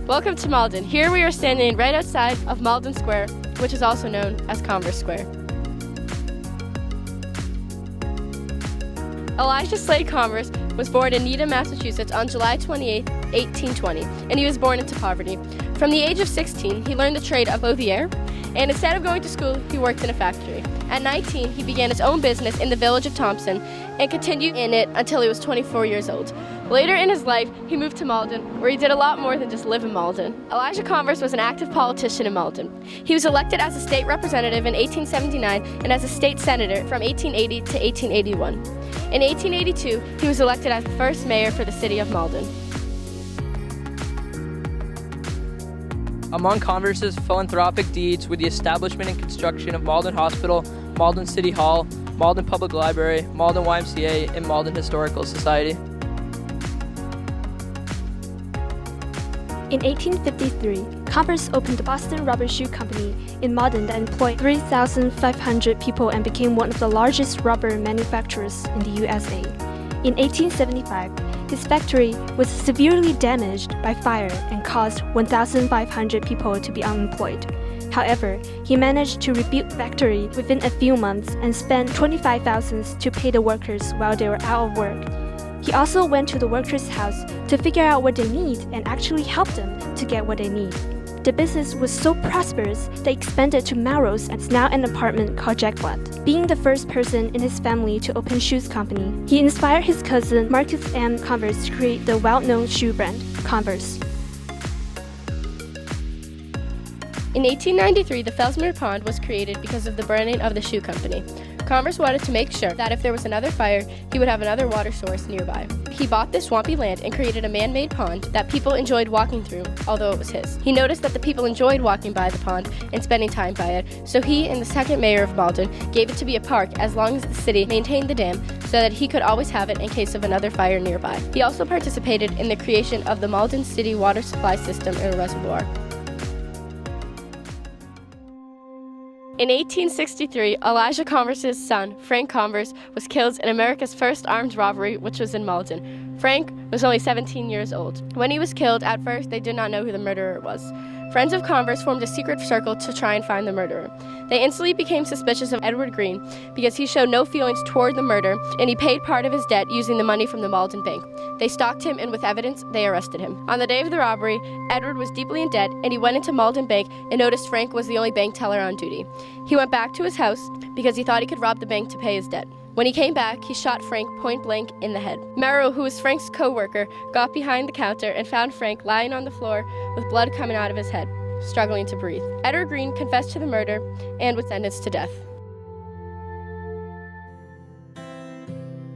Welcome to Malden. Here we are standing right outside of Malden Square, which is also known as Converse Square. Elijah Slade Converse was born in Needham, Massachusetts on July 28, 1820, and he was born into poverty. From the age of 16, he learned the trade of clothier, and instead of going to school, he worked in a factory. At 19, he began his own business in the village of Thompson and continued in it until he was 24 years old. Later in his life, he moved to Malden, where he did a lot more than just live in Malden. Elijah Converse was an active politician in Malden. He was elected as a state representative in 1879 and as a state senator from 1880 to 1881. In 1882, he was elected as the first mayor for the city of Malden. Among Converse's philanthropic deeds were the establishment and construction of Malden Hospital, Malden City Hall, Malden Public Library, Malden YMCA, and Malden Historical Society. In 1853, Converse opened the Boston Rubber Shoe Company in Malden that employed 3,500 people and became one of the largest rubber manufacturers in the USA. In 1875, his factory was severely damaged by fire and caused 1,500 people to be unemployed. However, he managed to rebuild the factory within a few months and spent $25,000 to pay the workers while they were out of work. He also went to the workers' house to figure out what they need and actually help them to get what they need. The business was so prosperous they expanded to Melrose and is now an apartment called Jack Blood. Being the first person in his family to open shoes company, he inspired his cousin Marcus M. Converse to create the well-known shoe brand, Converse. In 1893, the Fellsmere Pond was created because of the burning of the shoe company. Converse wanted to make sure that if there was another fire, he would have another water source nearby. He bought this swampy land and created a man-made pond that people enjoyed walking through, although it was his. He noticed that the people enjoyed walking by the pond and spending time by it, so he and the second mayor of Malden gave it to be a park as long as the city maintained the dam so that he could always have it in case of another fire nearby. He also participated in the creation of the Malden City water supply system and reservoir. In 1863, Elijah Converse's son, Frank Converse, was killed in America's first armed robbery, which was in Malden. Frank was only 17 years old. When he was killed, at first they did not know who the murderer was. Friends of Converse formed a secret circle to try and find the murderer. They instantly became suspicious of Edward Green because he showed no feelings toward the murder and he paid part of his debt using the money from the Malden Bank. They stalked him and with evidence, they arrested him. On the day of the robbery, Edward was deeply in debt and he went into Malden Bank and noticed Frank was the only bank teller on duty. He went back to his house because he thought he could rob the bank to pay his debt. When he came back, he shot Frank point blank in the head. Merrill, who was Frank's co-worker, got behind the counter and found Frank lying on the floor with blood coming out of his head, struggling to breathe. Edward Green confessed to the murder and was sentenced to death.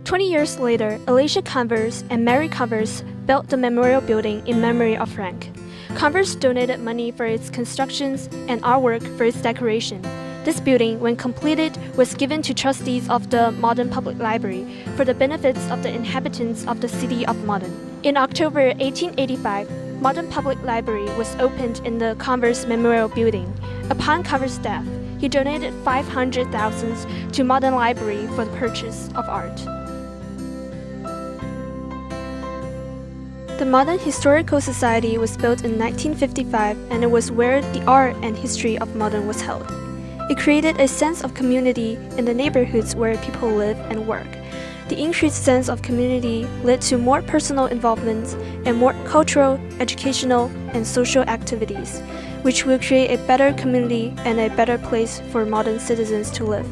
20 years later, Elijah Converse and Mary Converse built the memorial building in memory of Frank. Converse donated money for its constructions and artwork for its decoration. This building, when completed, was given to trustees of the Malden Public Library for the benefits of the inhabitants of the city of Malden. In October 1885, Malden Public Library was opened in the Converse Memorial Building. Upon Converse's death, he donated $500,000 to Malden Library for the purchase of art. The Malden Historical Society was built in 1955 and it was where the art and history of Malden was held. It created a sense of community in the neighborhoods where people live and work. The increased sense of community led to more personal involvement and more cultural, educational, and social activities, which will create a better community and a better place for Malden citizens to live.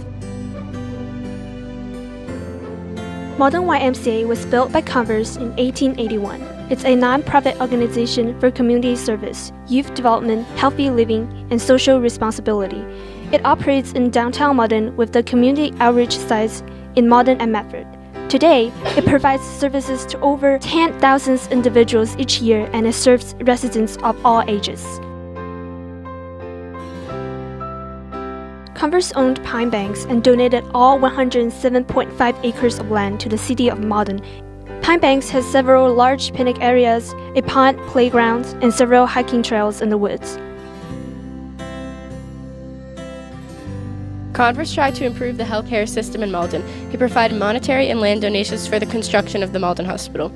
Malden YMCA was built by Converse in 1881. It's a non-profit organization for community service, youth development, healthy living, and social responsibility. It operates in downtown Malden with the community outreach sites in Malden and Medford. Today, it provides services to over 10,000 individuals each year and it serves residents of all ages. Converse owned pine banks and donated all 107.5 acres of land to the city of Malden. Pine Banks has several large picnic areas, a pond, playgrounds, and several hiking trails in the woods. Converse tried to improve the healthcare system in Malden. He provided monetary and land donations for the construction of the Malden Hospital.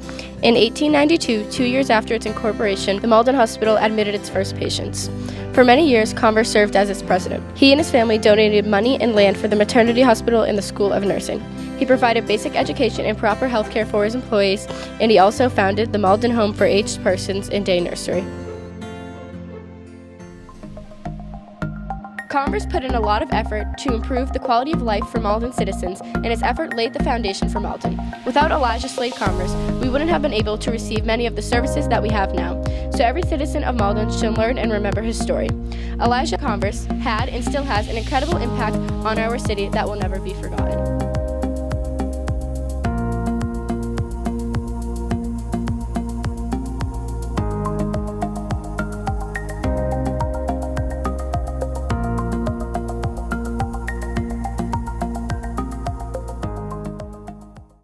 In 1892, 2 years after its incorporation, the Malden Hospital admitted its first patients. For many years, Converse served as its president. He and his family donated money and land for the maternity hospital and the School of Nursing. He provided basic education and proper health care for his employees, and he also founded the Malden Home for Aged Persons and Day Nursery. Converse put in a lot of effort to improve the quality of life for Malden citizens, and his effort laid the foundation for Malden. Without Elijah Slade Converse, we wouldn't have been able to receive many of the services that we have now. So every citizen of Malden should learn and remember his story. Elijah Converse had and still has an incredible impact on our city that will never be forgotten.